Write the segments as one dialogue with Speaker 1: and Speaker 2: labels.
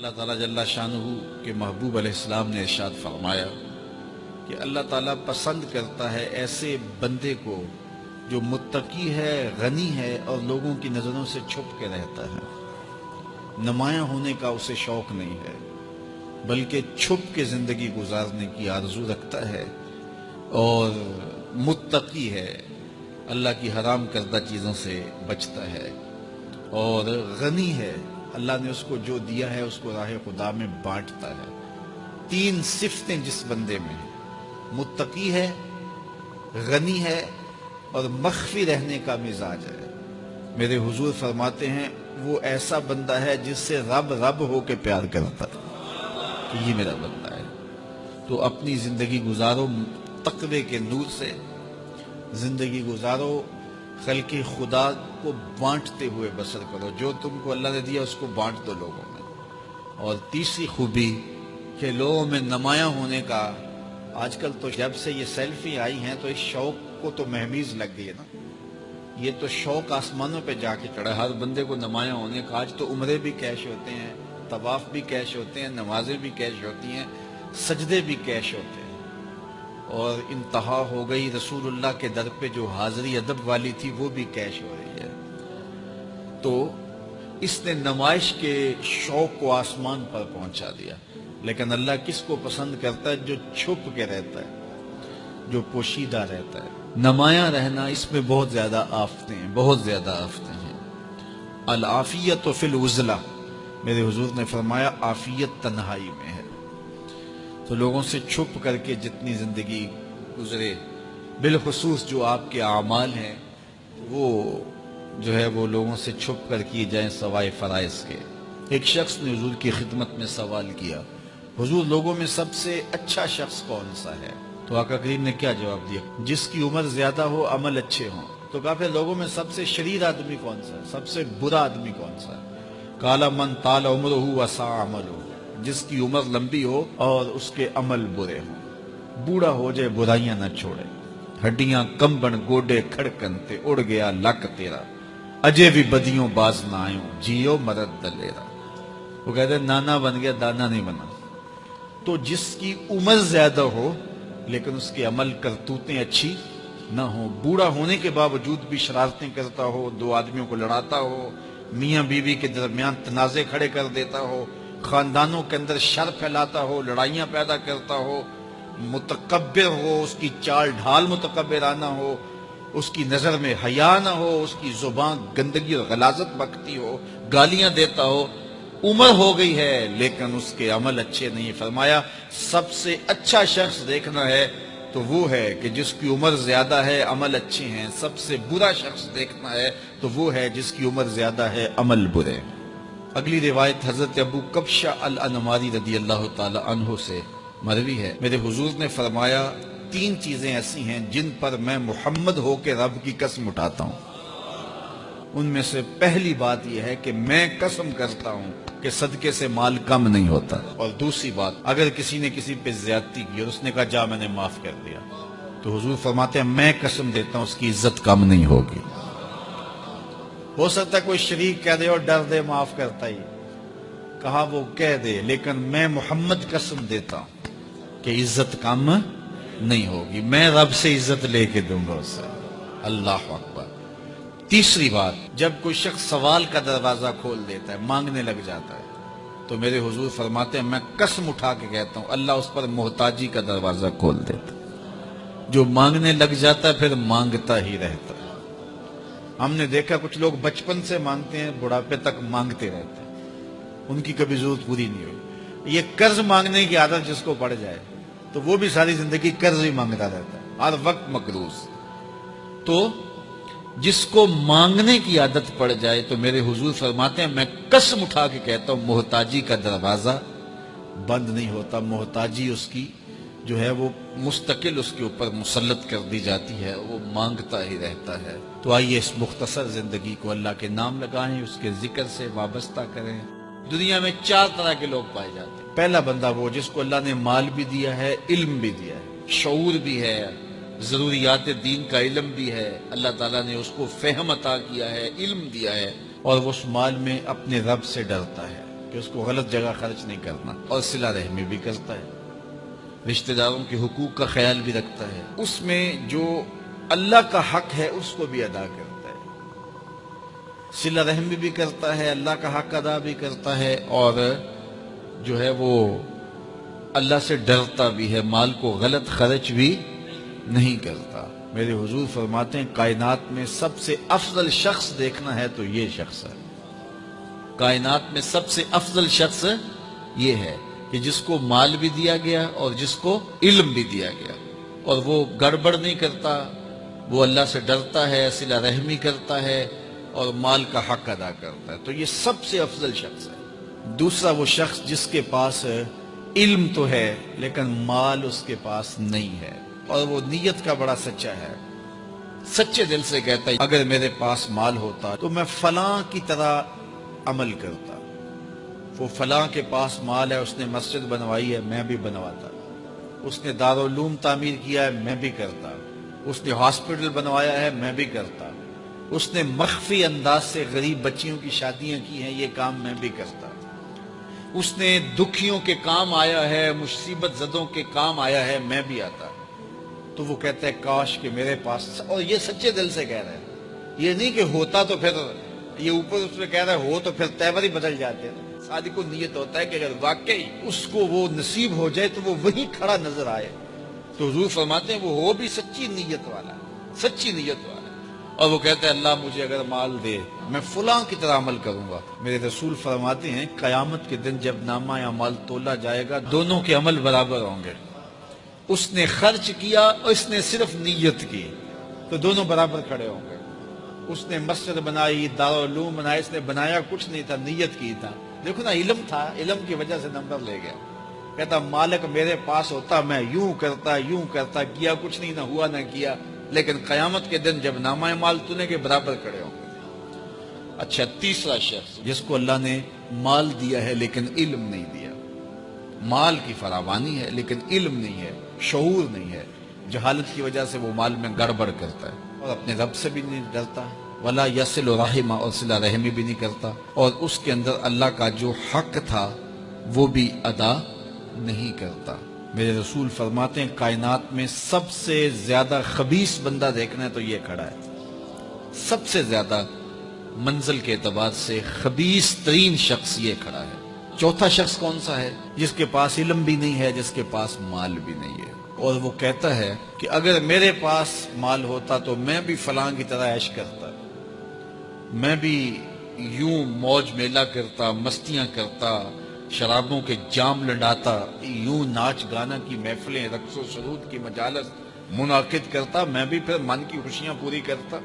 Speaker 1: اللہ تعالیٰ جل شانہ کے محبوب علیہ السلام نے ارشاد فرمایا کہ اللہ تعالیٰ پسند کرتا ہے ایسے بندے کو جو متقی ہے، غنی ہے اور لوگوں کی نظروں سے چھپ کے رہتا ہے۔ نمایاں ہونے کا اسے شوق نہیں ہے، بلکہ چھپ کے زندگی گزارنے کی آرزو رکھتا ہے، اور متقی ہے، اللہ کی حرام کردہ چیزوں سے بچتا ہے، اور غنی ہے، اللہ نے اس کو جو دیا ہے اس کو راہ خدا میں بانٹتا ہے۔ تین صفتیں جس بندے میں ہیں، متقی ہے، غنی ہے اور مخفی رہنے کا مزاج ہے، میرے حضور فرماتے ہیں وہ ایسا بندہ ہے جس سے رب رب ہو کے پیار کرتا ہے کہ یہ میرا بندہ ہے۔ تو اپنی زندگی گزارو تقوی کے نور سے، زندگی گزارو خلق خدا کو بانٹتے ہوئے بسر کرو، جو تم کو اللہ نے دیا اس کو بانٹ دو لوگوں میں۔ اور تیسری خوبی کہ لوگوں میں نمایاں ہونے کا، آج کل تو جب سے یہ سیلفی آئی ہیں تو اس شوق کو تو مہمیز لگ گئی ہے نا، یہ تو شوق آسمانوں پہ جا کے چڑھا، ہر بندے کو نمایاں ہونے کا۔ آج تو عمرے بھی کیش ہوتے ہیں، طواف بھی کیش ہوتے ہیں، نمازیں بھی کیش ہوتی ہیں، سجدے بھی کیش ہوتے ہیں، اور انتہا ہو گئی رسول اللہ کے در پہ جو حاضری ادب والی تھی وہ بھی کیش ہو رہی ہے۔ تو اس نے نمائش کے شوق کو آسمان پر پہنچا دیا۔ لیکن اللہ کس کو پسند کرتا ہے؟ جو چھپ کے رہتا ہے، جو پوشیدہ رہتا ہے۔ نمایاں رہنا، اس میں بہت زیادہ آفتیں ہیں، بہت زیادہ آفتیں ہیں۔ العافیت فی العزلہ، میرے حضور نے فرمایا عافیت تنہائی میں ہے۔ تو لوگوں سے چھپ کر کے جتنی زندگی گزرے، بالخصوص جو آپ کے اعمال ہیں وہ جو ہے وہ لوگوں سے چھپ کر کیے جائیں سوائے فرائض کے۔ ایک شخص نے حضور کی خدمت میں سوال کیا، حضور لوگوں میں سب سے اچھا شخص کون سا ہے؟ تو آقا کریم نے کیا جواب دیا؟ جس کی عمر زیادہ ہو، عمل اچھے ہوں۔ تو کہا پھر لوگوں میں سب سے شریر آدمی کون سا ہے؟ سب سے برا آدمی کون سا ہے؟ قال من طال عمرہ وسع عملہ، جس کی عمر لمبی ہو اور اس کے عمل برے ہوں، بوڑھا ہو جائے برائیاں نہ چھوڑے، ہڈیاں کمبن گوڈے کھڑکن تے اڑ گیا لک تیرا، اجے بھی بدیوں باز نہ آئوں، جیو مرد دلیرا۔ وہ کہتے ہیں نانا بن گیا دانا نہیں بنا۔ تو جس کی عمر زیادہ ہو لیکن اس کے عمل کرتوتیں اچھی نہ ہوں، بوڑھا ہونے کے باوجود بھی شرارتیں کرتا ہو، دو آدمیوں کو لڑاتا ہو، میاں بیوی کے درمیان تنازع کھڑے کر دیتا ہو، خاندانوں کے اندر شر پھیلاتا ہو، لڑائیاں پیدا کرتا ہو، متکبر ہو، اس کی چال ڈھال متکبرانہ ہو، اس کی نظر میں حیا نہ ہو، اس کی زبان گندگی اور غلاظت بکتی ہو، گالیاں دیتا ہو، عمر ہو گئی ہے لیکن اس کے عمل اچھے نہیں۔ فرمایا سب سے اچھا شخص دیکھنا ہے تو وہ ہے کہ جس کی عمر زیادہ ہے، عمل اچھے ہیں۔ سب سے برا شخص دیکھنا ہے تو وہ ہے جس کی عمر زیادہ ہے، عمل برے۔ اگلی روایت حضرت ابو کبشہ الانماری رضی اللہ تعالی عنہ سے مروی ہے، میرے حضور نے فرمایا تین چیزیں ایسی ہیں جن پر میں محمد ہو کے رب کی قسم اٹھاتا ہوں۔ ان میں سے پہلی بات یہ ہے کہ میں قسم کرتا ہوں کہ صدقے سے مال کم نہیں ہوتا، اور دوسری بات اگر کسی نے کسی پہ زیادتی کی اور اس نے کہا جا میں نے معاف کر دیا، تو حضور فرماتے ہیں میں قسم دیتا ہوں اس کی عزت کم نہیں ہوگی۔ ہو سکتا ہے کوئی شریک کہہ دے اور ڈر دے معاف کرتا ہی، کہا وہ کہہ دے، لیکن میں محمد قسم دیتا ہوں کہ عزت کم نہیں ہوگی، میں رب سے عزت لے کے دوں گا اسے۔ اللہ اکبر۔ تیسری بات، جب کوئی شخص سوال کا دروازہ کھول دیتا ہے، مانگنے لگ جاتا ہے، تو میرے حضور فرماتے ہیں میں قسم اٹھا کے کہتا ہوں اللہ اس پر محتاجی کا دروازہ کھول دیتا ہے۔ جو مانگنے لگ جاتا ہے پھر مانگتا ہی رہتا ہے۔ ہم نے دیکھا کچھ لوگ بچپن سے مانگتے ہیں، بڑھاپے تک مانگتے رہتے ہیں، ان کی کبھی ضرورت پوری نہیں ہوئی۔ یہ قرض مانگنے کی عادت جس کو پڑ جائے تو وہ بھی ساری زندگی قرض ہی مانگتا رہتا ہے، ہر وقت مقروض۔ تو جس کو مانگنے کی عادت پڑ جائے تو میرے حضور فرماتے ہیں میں قسم اٹھا کے کہتا ہوں محتاجی کا دروازہ بند نہیں ہوتا، محتاجی اس کی جو ہے وہ مستقل اس کے اوپر مسلط کر دی جاتی ہے، وہ مانگتا ہی رہتا ہے۔ تو آئیے اس مختصر زندگی کو اللہ کے نام لگائیں، اس کے ذکر سے وابستہ کریں۔ دنیا میں چار طرح کے لوگ پائے جاتے ہیں۔ پہلا بندہ وہ جس کو اللہ نے مال بھی دیا ہے، علم بھی دیا ہے، شعور بھی ہے، ضروریات دین کا علم بھی ہے، اللہ تعالیٰ نے اس کو فہم عطا کیا ہے، علم دیا ہے، اور وہ اس مال میں اپنے رب سے ڈرتا ہے۔ کہ اس کو غلط جگہ خرچ نہیں کرنا، اور صلہ رحمی بھی کرتا ہے، رشتہ داروں کے حقوق کا خیال بھی رکھتا ہے، اس میں جو اللہ کا حق ہے اس کو بھی ادا کرتا ہے، صلہ رحمی بھی کرتا ہے، اللہ کا حق ادا بھی کرتا ہے، اور جو ہے وہ اللہ سے ڈرتا بھی ہے، مال کو غلط خرچ بھی نہیں کرتا۔ میرے حضور فرماتے ہیں کائنات میں سب سے افضل شخص دیکھنا ہے تو یہ شخص ہے، کائنات میں سب سے افضل شخص یہ ہے کہ جس کو مال بھی دیا گیا اور جس کو علم بھی دیا گیا، اور وہ گڑبڑ نہیں کرتا، وہ اللہ سے ڈرتا ہے، صلہ رحمی کرتا ہے اور مال کا حق ادا کرتا ہے، تو یہ سب سے افضل شخص ہے۔ دوسرا وہ شخص جس کے پاس علم تو ہے لیکن مال اس کے پاس نہیں ہے، اور وہ نیت کا بڑا سچا ہے، سچے دل سے کہتا ہے اگر میرے پاس مال ہوتا تو میں فلاں کی طرح عمل کرتا، وہ فلاں کے پاس مال ہے، اس نے مسجد بنوائی ہے، میں بھی بنواتا، اس نے دارالعلوم تعمیر کیا ہے، میں بھی کرتا، اس نے ہاسپٹل بنوایا ہے، میں بھی کرتا، اس نے مخفی انداز سے غریب بچیوں کی شادیاں کی ہیں، یہ کام میں بھی کرتا، اس نے دکھیوں کے کام آیا ہے، مصیبت زدوں کے کام آیا ہے، میں بھی آتا۔ تو وہ کہتا ہے کاش کہ میرے پاس، اور یہ سچے دل سے کہہ رہا ہے، یہ نہیں کہ ہوتا تو پھر یہ اوپر اس میں کہہ رہا ہے ہو تو پھر تیور ہی بدل جاتے ہیں۔ صادق کو نیت ہوتا ہے کہ اگر واقعی اس کو وہ نصیب ہو جائے تو وہ وہیں کھڑا نظر آئے، تو حضور فرماتے ہیں وہ ہو بھی سچی نیت والا، سچی نیت والا، اور وہ کہتا ہے اللہ مجھے اگر مال دے میں فلاں کی طرح عمل کروں گا۔ میرے رسول فرماتے ہیں قیامت کے دن جب نامہ اعمال تولا جائے گا دونوں کے عمل برابر ہوں گے، اس نے خرچ کیا اور اس نے صرف نیت کی تو دونوں برابر کھڑے ہوں گے۔ اس نے مسجد بنائی، دارالعلوم بنایا، اس نے بنایا کچھ نہیں تھا، نیت کی تھا، دیکھو نا علم تھا، علم کی وجہ سے نمبر لے گیا۔ کہتا مالک میرے پاس ہوتا میں یوں کرتا، کیا کچھ نہیں، نہ ہوا نہ کیا، لیکن قیامت کے دن جب نامہ اعمال تونے کے برابر کھڑے ہوں گے۔ اچھا، تیسرا شخص جس کو اللہ نے مال دیا ہے لیکن علم نہیں دیا، مال کی فراوانی ہے لیکن علم نہیں ہے، شعور نہیں ہے، جہالت کی وجہ سے وہ مال میں گڑبڑ کرتا ہے اور اپنے رب سے بھی نہیں ڈرتا، ولا یصل رحمہ، اور صلہ رحمی بھی نہیں کرتا، اور اس کے اندر اللہ کا جو حق تھا وہ بھی ادا نہیں کرتا۔ میرے رسول فرماتے ہیں کائنات میں سب سے زیادہ خبیث بندہ دیکھنا ہے تو یہ کھڑا ہے، سب سے زیادہ منزل کے اعتبار سے خبیث ترین شخص یہ کھڑا ہے۔ چوتھا شخص کون سا ہے؟ جس کے پاس علم بھی نہیں ہے، جس کے پاس مال بھی نہیں ہے، اور وہ کہتا ہے کہ اگر میرے پاس مال ہوتا تو میں بھی فلاں کی طرح عیش کرتا، میں بھی یوں موج میلہ کرتا، مستیاں کرتا، شرابوں کے جام لڑاتا، یوں ناچ گانا کی محفلیں، رقص و سرود کی مجالس منعقد کرتا، میں بھی پھر من کی خوشیاں پوری کرتا۔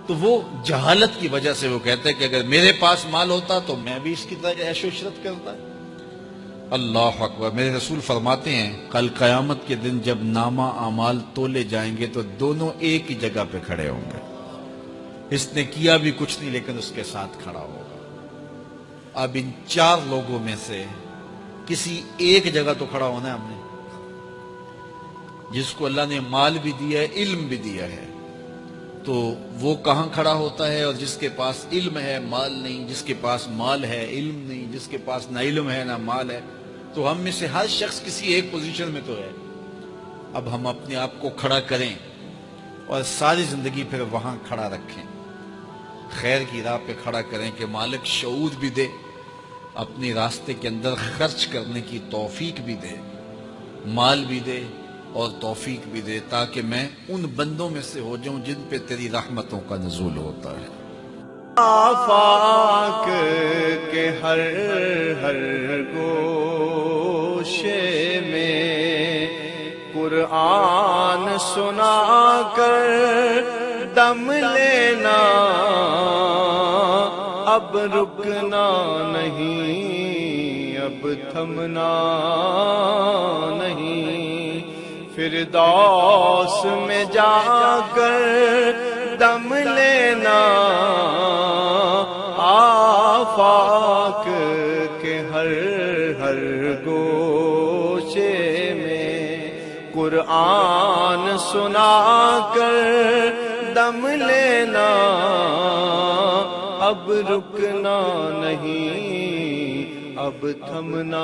Speaker 1: تو وہ جہالت کی وجہ سے وہ کہتا ہے کہ اگر میرے پاس مال ہوتا تو میں بھی اس کی طرح عیش و عشرت کرتا۔ اللہ اکبر۔ میرے رسول فرماتے ہیں کل قیامت کے دن جب نامہ اعمال تولے جائیں گے تو دونوں ایک ہی جگہ پہ کھڑے ہوں گے، اس نے کیا بھی کچھ نہیں لیکن اس کے ساتھ کھڑا ہوگا۔ اب ان چار لوگوں میں سے کسی ایک جگہ تو کھڑا ہونا ہے ہم نے، جس کو اللہ نے مال بھی دیا ہے، علم بھی دیا ہے، تو وہ کہاں کھڑا ہوتا ہے؟ اور جس کے پاس علم ہے مال نہیں، جس کے پاس مال ہے علم نہیں، جس کے پاس نہ علم ہے نہ مال ہے، تو ہم میں سے ہر شخص کسی ایک پوزیشن میں تو ہے۔ اب ہم اپنے آپ کو کھڑا کریں اور ساری زندگی پھر وہاں کھڑا رکھیں، خیر کی راہ پہ کھڑا کریں کہ مالک شعور بھی دے، اپنے راستے کے اندر خرچ کرنے کی توفیق بھی دے، مال بھی دے اور توفیق بھی دے، تاکہ میں ان بندوں میں سے ہو جاؤں جن پہ تیری رحمتوں کا نزول ہوتا ہے۔
Speaker 2: آفاق کے ہر ہر گوشے میں قرآن سنا کر دم لینا، اب رکنا نہیں، اب تھمنا نہیں، فردوس میں جا کر دم لینا، آفاق کے ہر ہر گوشے میں قرآن سنا کر دم لینا، اب رکنا نہیں، اب تھمنا